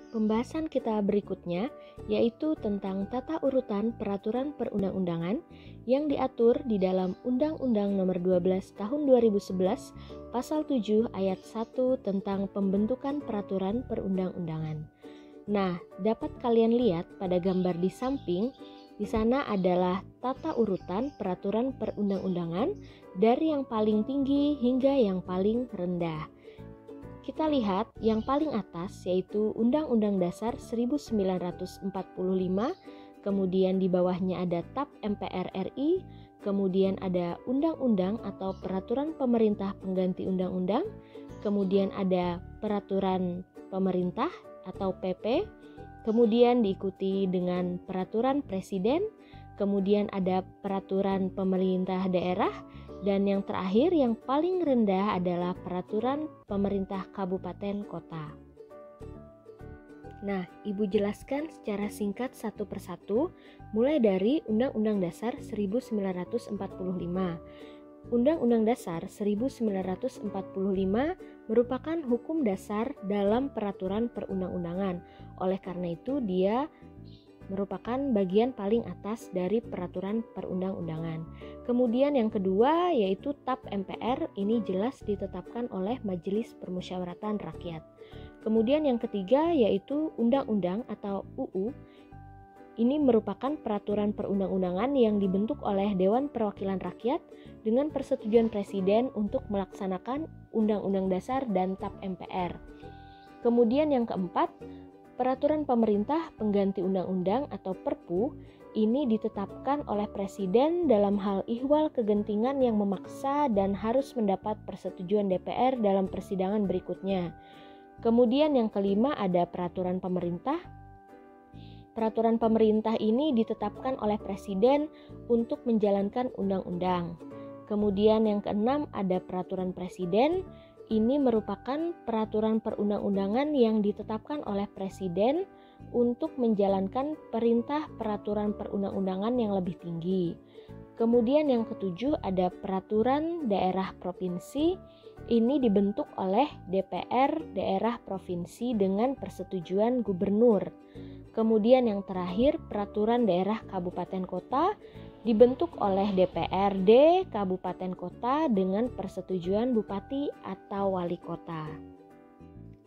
Pembahasan kita berikutnya yaitu tentang tata urutan peraturan perundang-undangan yang diatur di dalam Undang-Undang Nomor 12 Tahun 2011 Pasal 7 Ayat 1 tentang pembentukan peraturan perundang-undangan. Nah, dapat kalian lihat pada gambar di samping, di sana adalah tata urutan peraturan perundang-undangan dari yang paling tinggi hingga yang paling rendah. Kita lihat yang paling atas yaitu Undang-Undang Dasar 1945, kemudian di bawahnya ada TAP MPR RI, kemudian ada Undang-Undang atau Peraturan Pemerintah Pengganti Undang-Undang, kemudian ada Peraturan Pemerintah atau PP, kemudian diikuti dengan Peraturan Presiden, kemudian ada Peraturan Pemerintah Daerah, dan yang terakhir yang paling rendah adalah Peraturan Pemerintah Kabupaten Kota. Nah, Ibu jelaskan secara singkat satu persatu mulai dari Undang-Undang Dasar 1945. Undang-Undang Dasar 1945 merupakan hukum dasar dalam peraturan perundang-undangan. Oleh karena itu, dia merupakan bagian paling atas dari peraturan perundang-undangan. Kemudian yang kedua yaitu TAP MPR, ini jelas ditetapkan oleh Majelis Permusyawaratan Rakyat. Kemudian yang ketiga yaitu Undang-Undang atau UU. Ini merupakan peraturan perundang-undangan yang dibentuk oleh Dewan Perwakilan Rakyat dengan persetujuan Presiden untuk melaksanakan Undang-Undang Dasar dan TAP MPR. Kemudian yang keempat, Peraturan Pemerintah Pengganti Undang-Undang atau Perpu ini ditetapkan oleh Presiden dalam hal ihwal kegentingan yang memaksa dan harus mendapat persetujuan DPR dalam persidangan berikutnya. Kemudian yang kelima ada Peraturan Pemerintah. Peraturan pemerintah ini ditetapkan oleh Presiden untuk menjalankan undang-undang. Kemudian yang keenam ada Peraturan Presiden. Ini merupakan peraturan perundang-undangan yang ditetapkan oleh Presiden untuk menjalankan perintah peraturan perundang-undangan yang lebih tinggi. Kemudian yang ketujuh ada peraturan daerah provinsi. Ini dibentuk oleh DPR daerah provinsi dengan persetujuan gubernur. Kemudian yang terakhir peraturan daerah kabupaten kota dibentuk oleh DPRD kabupaten kota dengan persetujuan bupati atau wali kota.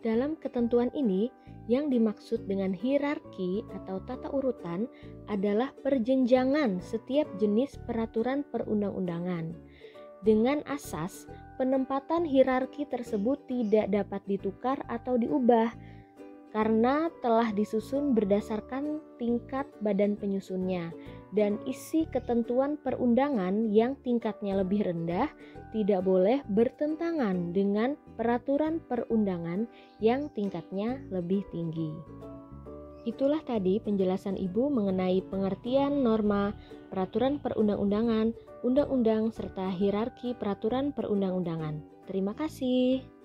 Dalam ketentuan ini, yang dimaksud dengan hierarki atau tata urutan adalah perjenjangan setiap jenis peraturan perundang-undangan. Dengan asas, penempatan hierarki tersebut tidak dapat ditukar atau diubah karena telah disusun berdasarkan tingkat badan penyusunnya, dan isi ketentuan perundangan yang tingkatnya lebih rendah tidak boleh bertentangan dengan peraturan perundangan yang tingkatnya lebih tinggi. Itulah tadi penjelasan Ibu mengenai pengertian norma, peraturan perundang-undangan, undang-undang, serta hierarki peraturan perundang-undangan. Terima kasih.